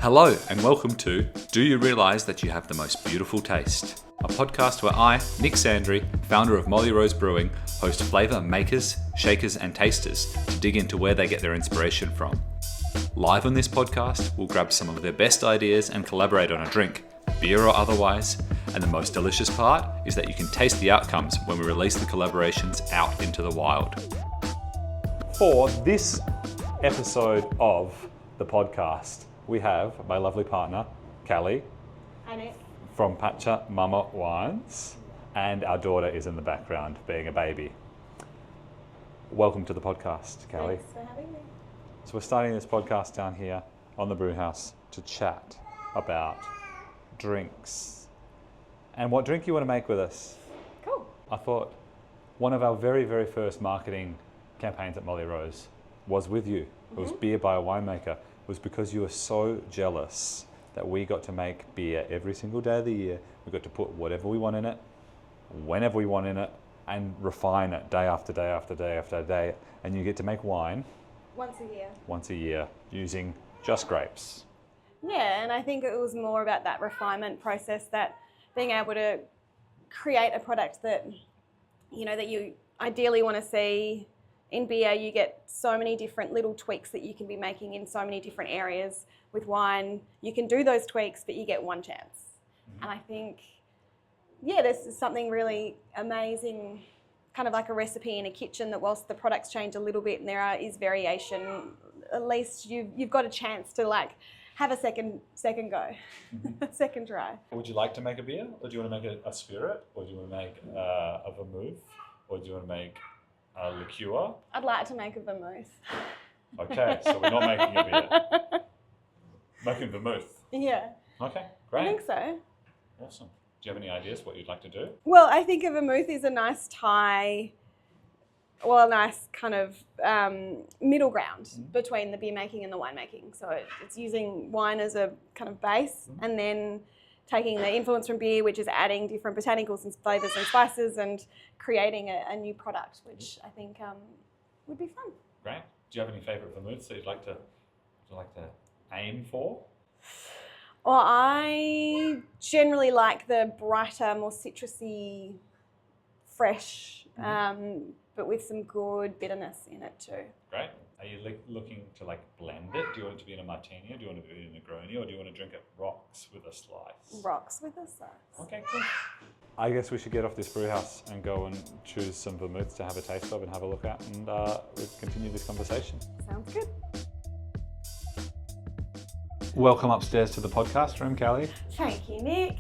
Hello and welcome to Do You Realise That You Have the Most Beautiful Taste? A podcast where I, Nick Sandry, founder of Molly Rose Brewing, host flavour makers, shakers and tasters to dig into where they get their inspiration from. Live on this podcast, we'll grab some of their best ideas and collaborate on a drink, beer or otherwise, and the most delicious part is that you can taste the outcomes when we release the collaborations out into the wild. For this episode of the podcast, we have my lovely partner, Callie. Hi, Nick. From PachaMama Wines, and our daughter is in the background being a baby. Welcome to the podcast, Callie. Thanks for having me. So we're starting this podcast down here on the brew house to chat about drinks. And what drink you want to make with us? Cool. I thought one of our very, very first marketing campaigns at Molly Rose was with you. It was beer by a winemaker. It was because you were so jealous that we got to make beer every single day of the year. We got to put whatever we want in it, whenever we want in it, and refine it day after day after day after day. And you get to make wine Once a year. using just grapes. Yeah, and I think it was more about that refinement process, that being able to create a product that, that you ideally want to see. In beer, you get so many different little tweaks that you can be making in so many different areas. With wine, you can do those tweaks, but you get one chance. And I think, this is something really amazing, kind of like a recipe in a kitchen, that whilst the products change a little bit and is variation, at least you've got a chance to have a second go, a second try. Would you like to make a beer, or do you want to make a spirit, or do you want to make a vermouth, or do you want to make a liqueur? I'd like to make a vermouth. Okay, so we're not making a beer. Making vermouth. Yeah. Okay, great. I think so. Awesome. Do you have any ideas what you'd like to do? Well, I think a vermouth is a nice a nice kind of middle ground between the beer making and the winemaking. So it's using wine as a kind of base, and then taking the influence from beer, which is adding different botanicals and flavours and spices, and creating a new product, which I think would be fun. Great. Do you have any favourite vermouths that you'd like to aim for? Well, I generally like the brighter, more citrusy, fresh, but with some good bitterness in it too. Great. Are you looking to blend it? Do you want it to be in a martini, or do you want it to be in a Negroni, or do you want to drink it rocks with a slice? Rocks with a slice. Okay, cool. I guess we should get off this brew house and go and choose some vermouths to have a taste of and have a look at, and we'll continue this conversation. Sounds good. Welcome upstairs to the podcast room, Callie. Thank you, Nick.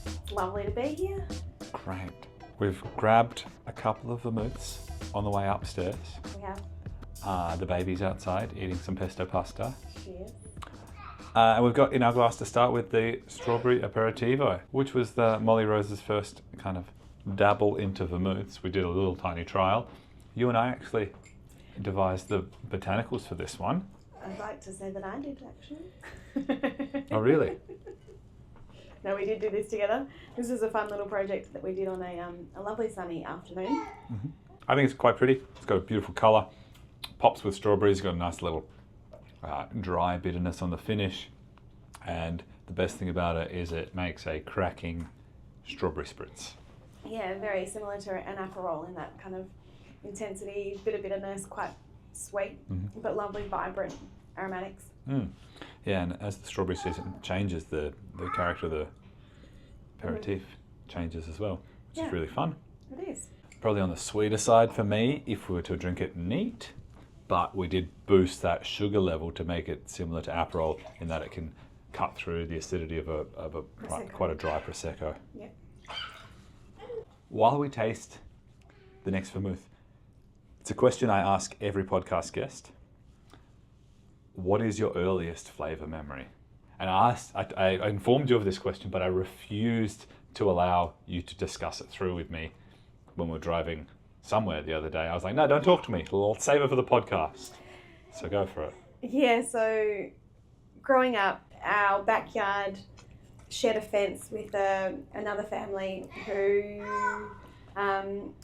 It's lovely to be here. Great. We've grabbed a couple of vermouths on the way upstairs. We have. The baby's outside eating some pesto pasta. Cheers. And we've got in our glass to start with the strawberry aperitivo, which was the Molly Rose's first kind of dabble into vermouths. We did a little tiny trial. You and I actually devised the botanicals for this one. I'd like to say that I did, actually. Oh, really? No, we did do this together. This is a fun little project that we did on a lovely sunny afternoon. I think it's quite pretty. It's got a beautiful colour. Pops with strawberries, got a nice little dry bitterness on the finish. And the best thing about it is it makes a cracking strawberry spritz. Yeah, very similar to an Aperol in that kind of intensity, bit of bitterness, quite sweet, but lovely, vibrant aromatics. Yeah, and as the strawberry season changes, the character of the aperitif changes as well, which is really fun. It is. Probably on the sweeter side for me if we were to drink it neat, but we did boost that sugar level to make it similar to Aperol in that it can cut through the acidity of quite a dry Prosecco. Yep. While we taste the next vermouth, it's a question I ask every podcast guest. What is your earliest flavour memory? And I informed you of this question, but I refused to allow you to discuss it through with me when we were driving somewhere the other day. I was like, no, don't talk to me. I'll save it for the podcast. So go for it. Yeah, so growing up, our backyard shared a fence with another family who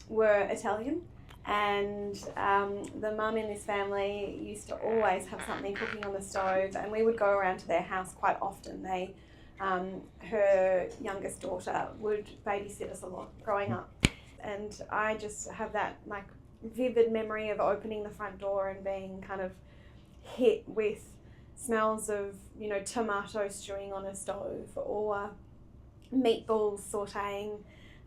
were Italian. And the mum in this family used to always have something cooking on the stove, and we would go around to their house quite often. Her youngest daughter would babysit us a lot growing up, and I just have that like vivid memory of opening the front door and being kind of hit with smells of, you know, tomato stewing on a stove or meatballs sautéing,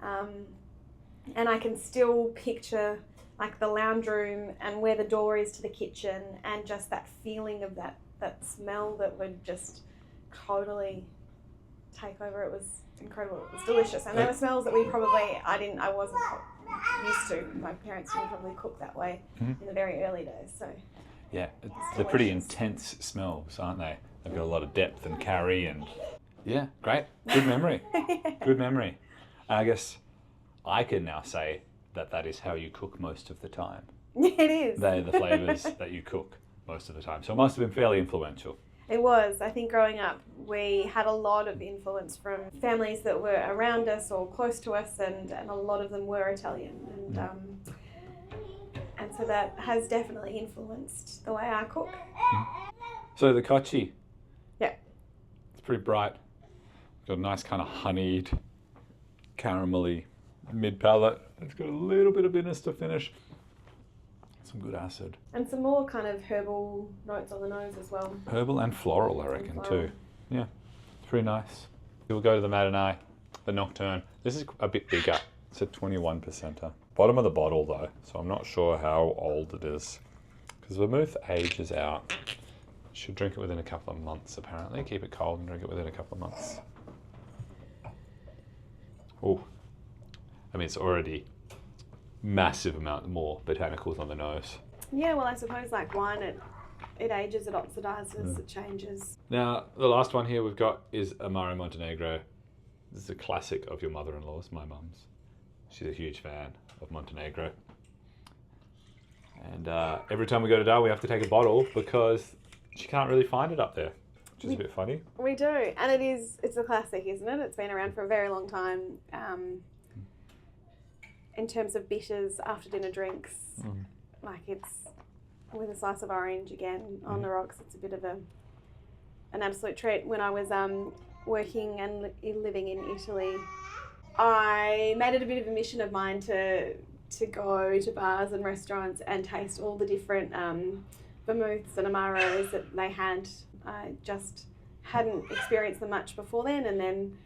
and I can still picture like the lounge room and where the door is to the kitchen, and just that feeling of that smell that would just totally take over. It was incredible. It was delicious, and there were smells that I wasn't used to. My parents didn't probably cook that way in the very early days. So yeah, they're pretty intense smells, aren't they? They've got a lot of depth and carry, and yeah, great, good memory, good memory. And I guess I can now say that is how you cook most of the time. It is. They're the flavours that you cook most of the time. So it must have been fairly influential. It was. I think growing up, we had a lot of influence from families that were around us or close to us, and a lot of them were Italian. And so that has definitely influenced the way I cook. So the cocci. Yeah. It's pretty bright. Got a nice kind of honeyed, caramelly mid-palate. It's got a little bit of bitterness to finish. Some good acid. And some more kind of herbal notes on the nose as well. Herbal and floral, I reckon, too. Yeah, it's pretty nice. We'll go to the Matinee, the Nocturne. This is a bit bigger. It's a 21%er. Bottom of the bottle, though, so I'm not sure how old it is. Because vermouth ages out. Should drink it within a couple of months, apparently. Keep it cold and drink it within a couple of months. Oh, I mean, it's already massive amount more botanicals on the nose. Yeah, well, I suppose like wine, it ages, it oxidizes, it changes. Now, the last one here we've got is Amaro Montenegro. This is a classic of your mother-in-law's, my mum's. She's a huge fan of Montenegro. And every time we go to Dar, we have to take a bottle because she can't really find it up there, which is a bit funny. We do, and it's a classic, isn't it? It's been around for a very long time. In terms of bitters, after dinner drinks, like it's with a slice of orange again on the rocks. It's a bit of an absolute treat. When I was working and living in Italy, I made it a bit of a mission of mine to go to bars and restaurants and taste all the different vermouths and amaros that they had. I just hadn't experienced them much before then, and then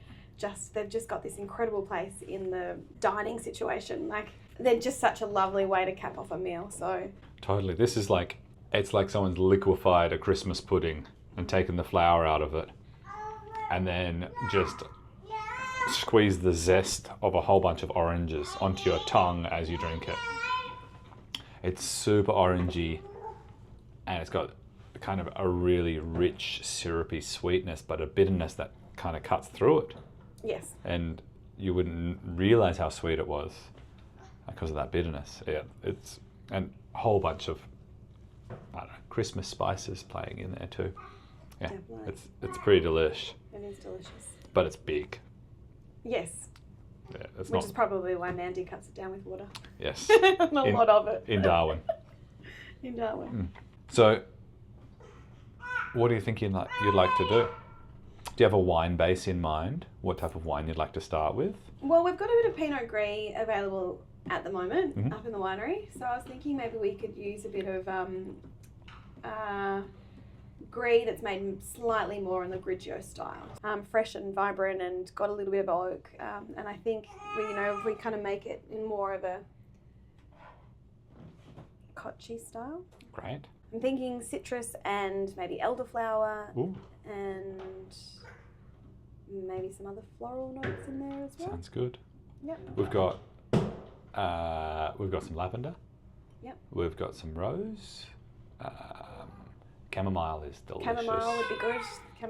they've just got this incredible place in the dining situation. Like, they're just such a lovely way to cap off a meal. So totally, this is like, it's like someone's liquefied a Christmas pudding and taken the flour out of it, and then just squeeze the zest of a whole bunch of oranges onto your tongue as you drink it. It's super orangey, and it's got kind of a really rich syrupy sweetness, but a bitterness that kind of cuts through it. Yes. And you wouldn't realise how sweet it was because of that bitterness. Yeah, it's and a whole bunch of, I don't know, Christmas spices playing in there too. Yeah, definitely. It's pretty delish. It is delicious. But it's big. Yes. Yeah, Which is probably why Mandy cuts it down with water. Yes. A lot of it. In Darwin. In Darwin. So, what are you thinking you'd like to do? Do you have a wine base in mind? What type of wine you'd like to start with? Well, we've got a bit of Pinot Gris available at the moment up in the winery. So I was thinking maybe we could use a bit of Gris that's made slightly more in the Grigio style. Fresh and vibrant and got a little bit of oak. And I think if we kind of make it in more of a cocci style. Great. I'm thinking citrus and maybe elderflower. Ooh. And maybe some other floral notes in there as well. Sounds good. Yep. We've got some lavender. Yep. We've got some rose. Chamomile is delicious. Chamomile would be good.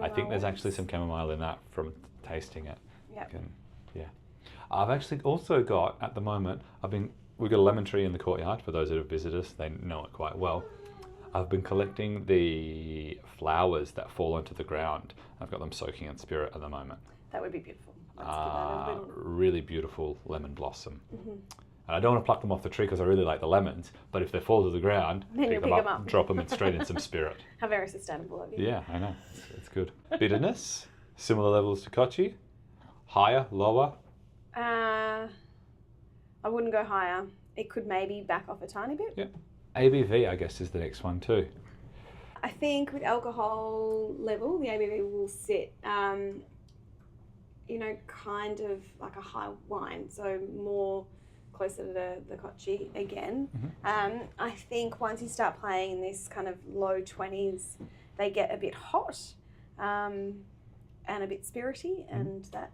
I think there's actually some chamomile in that from tasting it. Yep. Yeah. I've actually also got, at the moment, we've got a lemon tree in the courtyard. For those that have visited us, they know it quite well. I've been collecting the flowers that fall onto the ground. I've got them soaking in spirit at the moment. That would be beautiful. Let's give that a little... Really beautiful lemon blossom. And I don't want to pluck them off the tree because I really like the lemons, but if they fall to the ground, Then pick them up, drop them straight in some spirit. How very sustainable of you. Yeah, I know. It's good. Bitterness, similar levels to Kochi. Higher, lower? I wouldn't go higher. It could maybe back off a tiny bit. Yeah. ABV, I guess, is the next one too. I think with alcohol level, the ABV will sit, kind of like a high wine, so more closer to the Kochi again. Mm-hmm. I think once you start playing in this kind of low 20s, they get a bit hot and a bit spirity, and that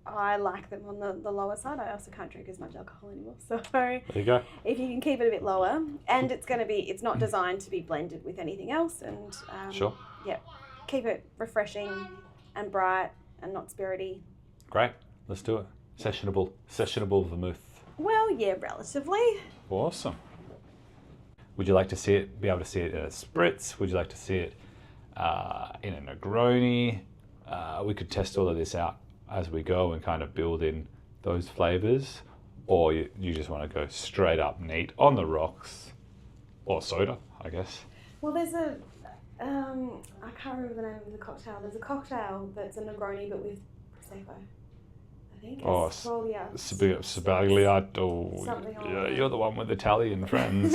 I like them on the lower side. I also can't drink as much alcohol anymore, so There you go. if you can keep it a bit lower, and it's not designed to be blended with anything else, and Sure. yeah, keep it refreshing and bright and not spirity. Great. Let's do it. Sessionable vermouth. Well, yeah, relatively. Awesome. Would you like to see it? Be able to see it in a spritz? Would you like to see it in a Negroni? We could test all of this out as we go and kind of build in those flavors, or you just want to go straight up neat on the rocks, or soda, I guess. Well, there's I can't remember the name of the cocktail. There's a cocktail that's a Negroni but with Prosecco. I think it's Sbagliato. Something like Yeah, that. you're the one with Italian friends.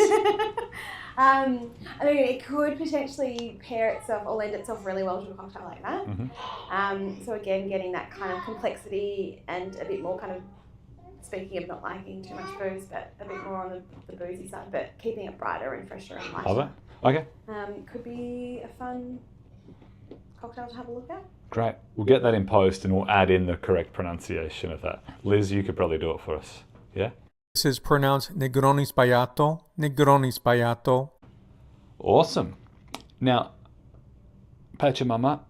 I mean, it could potentially pair itself or lend itself really well to a cocktail like that. Mm-hmm. So again, getting that kind of complexity and a bit more kind of, speaking of not liking too much booze, but a bit more on the boozy side, but keeping it brighter and fresher and lighter. Love it. Okay. Could be a fun cocktail to have a look at. Great. We'll get that in post and we'll add in the correct pronunciation of that. Liz, you could probably do it for us. Yeah? This is pronounced Negroni Sbagliato. Negroni Sbagliato. Awesome. Now, PachaMama,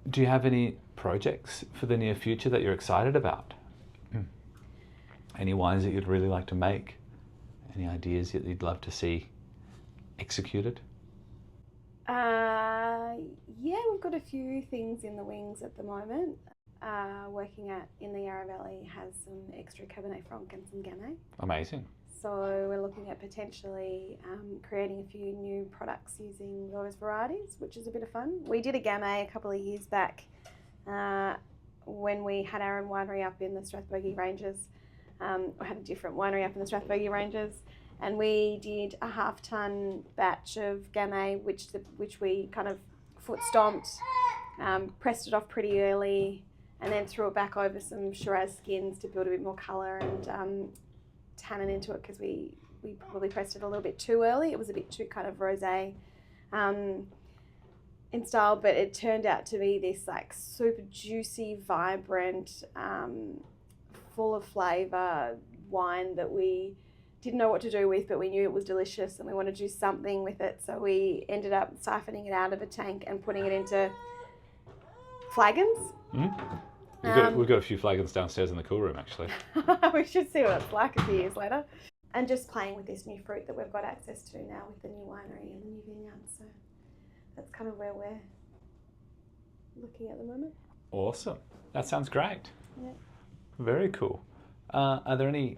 do you have any projects for the near future that you're excited about? Any wines that you'd really like to make? Any ideas that you'd love to see executed? Yeah, we've got a few things in the wings at the moment. Working in the Yarra Valley has some extra Cabernet Franc and some Gamay. Amazing. So we're looking at potentially creating a few new products using those varieties, which is a bit of fun. We did a Gamay a couple of years back when we had our own winery up in the Strathbogie Ranges. We had a different winery up in the Strathbogie Ranges, and we did a half-ton batch of Gamay, which we kind of foot stomped, pressed it off pretty early, and then threw it back over some Shiraz skins to build a bit more colour and tannin into it, because we probably pressed it a little bit too early. It was a bit too kind of rosé in style, but it turned out to be this like super juicy, vibrant, full of flavour wine that we didn't know what to do with, but we knew it was delicious and we wanted to do something with it. So we ended up siphoning it out of a tank and putting it into flagons. We've got a few flagons downstairs in the cool room, actually. We should see what it's like a few years later. And just playing with this new fruit that we've got access to now with the new winery and the new vineyard. So that's kind of where we're looking at the moment. Awesome. That sounds great. Yeah. Very cool. Are there any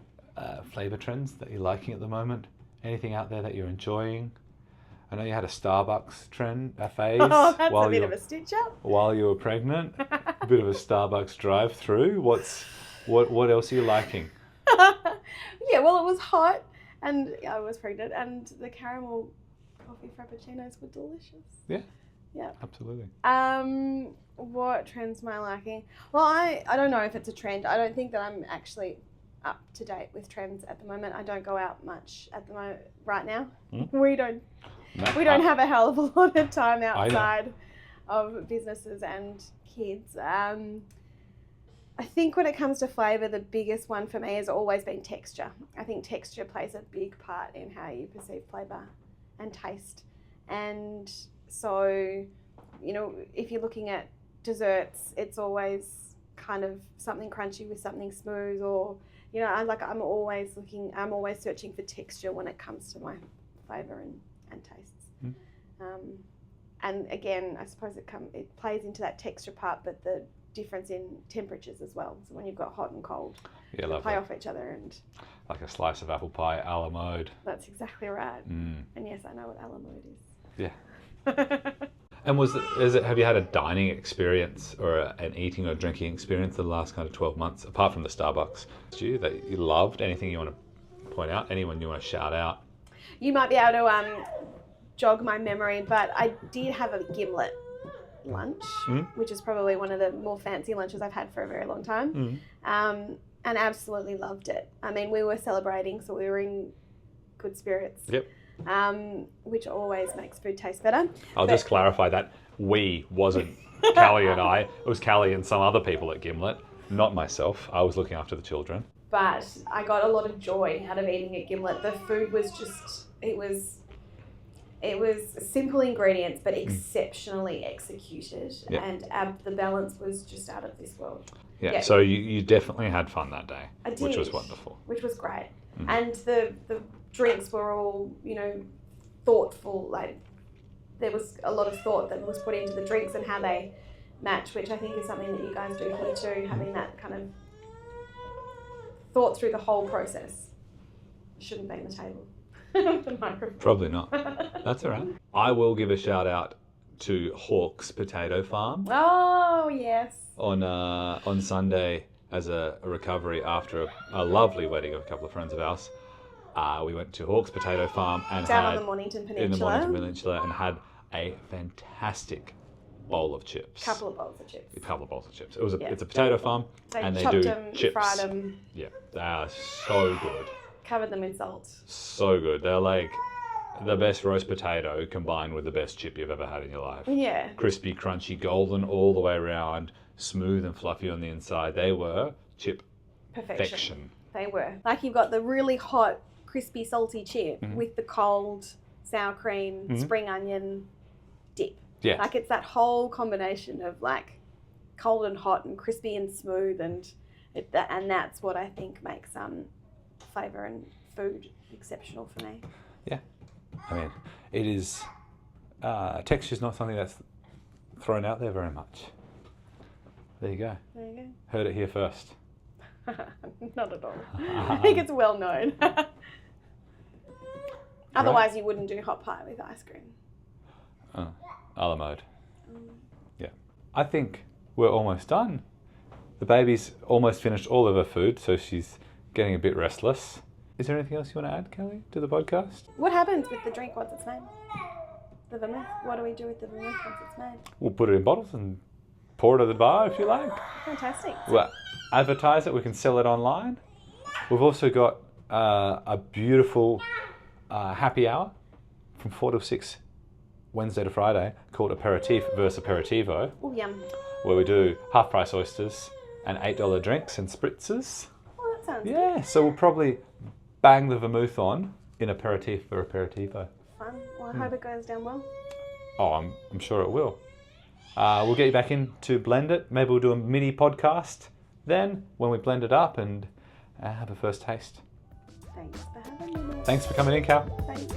flavour trends that you're liking at the moment? Anything out there that you're enjoying? I know you had a Starbucks phase. Oh, that's a bit of a stitch up. While you were pregnant. A bit of a Starbucks drive-through. What else are you liking? Yeah, well, it was hot and I was pregnant, and the caramel coffee frappuccinos were delicious. Yeah. Yeah. Absolutely. What trends am I liking? Well, I don't know if it's a trend. I don't think that I'm actually up to date with trends at the moment. I don't go out much at the moment right now. We don't have a hell of a lot of time outside of businesses and kids. I think when it comes to flavour, the biggest one for me has always been texture. I think texture plays a big part in how you perceive flavour and taste. And so, if you're looking at desserts, it's always kind of something crunchy with something smooth, or, I'm always searching for texture when it comes to my flavour and tastes. And again, I suppose it plays into that texture part, but the difference in temperatures as well. So when you've got hot and cold, Yeah, they lovely. play off each other, and Like a slice of apple pie a la mode. that's exactly right. Mm. And yes, I know what a la mode is. Yeah. And have you had a dining experience or an eating or drinking experience in the last kind of 12 months, apart from the Starbucks, that you loved? Anything you want to point out? Anyone you want to shout out? You might be able to jog my memory, but I did have a gimlet lunch, which is probably one of the more fancy lunches I've had for a very long time, and absolutely loved it. I mean, we were celebrating, so we were in good spirits. Yep. Which always makes food taste better. I'll just clarify that we wasn't Callie and I. It was Callie and some other people at Gimlet, not myself. I was looking after the children. But I got a lot of joy out of eating at Gimlet. The food was just, it was simple ingredients, but exceptionally executed. Yep. And the balance was just out of this world. Yeah. So you definitely had fun that day, I did, which was wonderful. Which was great. And the drinks were all, thoughtful. Like, there was a lot of thought that was put into the drinks and how they match, which I think is something that you guys do here too, having that kind of thought through the whole process. Shouldn't bang the table. The microphone. Probably not. That's all right. I will give a shout out to Hawke's Potato Farm. Oh, yes. On Sunday, as a recovery after a lovely wedding of a couple of friends of ours, we went to Hawke's Potato Farm and Down on the Mornington Peninsula. In the Mornington Peninsula, and had a fantastic bowl of chips. Couple of bowls of chips. It's a potato farm, and they do them, chips. Fried them. Yeah, they are so good. Covered them in salt. So good. They're like the best roast potato combined with the best chip you've ever had in your life. Yeah. Crispy, crunchy, golden all the way around, smooth and fluffy on the inside. They were chip perfection. They were. Like, you've got the really hot, crispy, salty chip with the cold sour cream, spring onion dip. Yeah. Like, it's that whole combination of like cold and hot and crispy and smooth, and that's what I think makes flavour and food exceptional for me. Yeah. I mean, it is, texture's not something that's thrown out there very much. There you go. There you go. Heard it here first. Not at all. I think it's well known. Otherwise, you wouldn't do hot pie with ice cream. A la mode. Yeah. I think we're almost done. The baby's almost finished all of her food, so she's getting a bit restless. Is there anything else you want to add, Callie, to the podcast? What happens with the drink once it's made? The vermouth. What do we do with the vermouth once it's made? We'll put it in bottles and pour it at the bar if you like. Fantastic. We'll advertise it. We can sell it online. We've also got a beautiful happy hour from 4 till 6, Wednesday to Friday, called Aperitif versus Aperitivo. Oh, yum. Where we do half-price oysters and $8 drinks and spritzers. Oh, that sounds Yeah, so we'll probably bang the vermouth on in Aperitif or Aperitivo. fun. Well, I hope it goes down well. Oh, I'm sure it will. We'll get you back in to blend it. Maybe we'll do a mini podcast then when we blend it up and have a first taste. Thanks for having me. Thanks for coming in, Cal. Thanks.